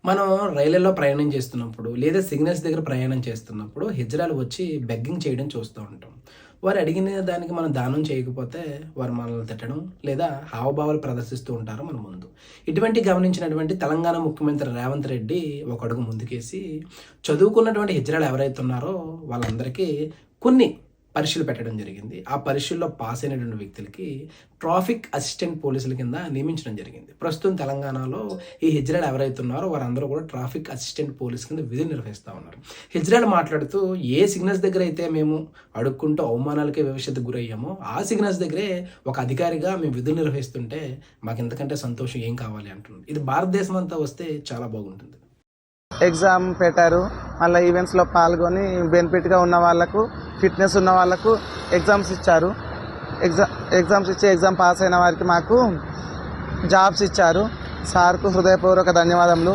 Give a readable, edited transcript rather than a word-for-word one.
మనం రైళ్లలో ప్రయాణం చేస్తున్నప్పుడు, లేదా సిగ్నల్స్ దగ్గర ప్రయాణం చేస్తున్నప్పుడు హిజ్రాలు వచ్చి బెగ్గింగ్ చేయడం చూస్తూ ఉంటాం. వారు అడిగిన దానికి మనం దానం చేయకపోతే వారు మనల్ని తిట్టడం, లేదా హావభావాలు ప్రదర్శిస్తూ ఉంటారు మన ముందు. ఇటువంటి గమనించినటువంటి తెలంగాణ ముఖ్యమంత్రి రేవంత్ రెడ్డి ఒక అడుగు ముందుకేసి, చదువుకున్నటువంటి హిజ్రాలు ఎవరైతే ఉన్నారో వాళ్ళందరికీ కొన్ని పరీక్షలు పెట్టడం జరిగింది. ఆ పరీక్షల్లో పాస్ అయినటువంటి వ్యక్తులకి ట్రాఫిక్ అసిస్టెంట్ పోలీసుల కింద నియమించడం జరిగింది. ప్రస్తుతం తెలంగాణలో ఈ హిజ్రాలు ఎవరైతే ఉన్నారో వారందరూ కూడా ట్రాఫిక్ అసిస్టెంట్ పోలీస్ కింద విధులు నిర్వహిస్తూ ఉన్నారు. హిజ్రాలు మాట్లాడుతూ ఏ సిగ్నల్స్ దగ్గర అయితే మేము అడుక్కుంటూ అవమానాలకే వివక్షతకు గురయ్యామో ఆ సిగ్నల్స్ దగ్గరే ఒక అధికారిగా మేము విధులు నిర్వహిస్తుంటే మాకు ఇంతకంటే సంతోషం ఏం కావాలి అంటున్నారు. ఇది భారతదేశం అంతా వస్తే చాలా బాగుంటుంది. ఎగ్జామ్ పెట్టారు. మళ్ళీ ఈవెంట్స్లో పాల్గొని బెనిఫిట్గా ఉన్న వాళ్ళకు, ఫిట్నెస్ ఉన్న వాళ్ళకు ఎగ్జామ్స్ ఇచ్చారు. ఎగ్జామ్స్ ఇచ్చి ఎగ్జామ్ పాస్ అయిన వారికి మాకు జాబ్స్ ఇచ్చారు. సార్కు హృదయపూర్వక ధన్యవాదములు.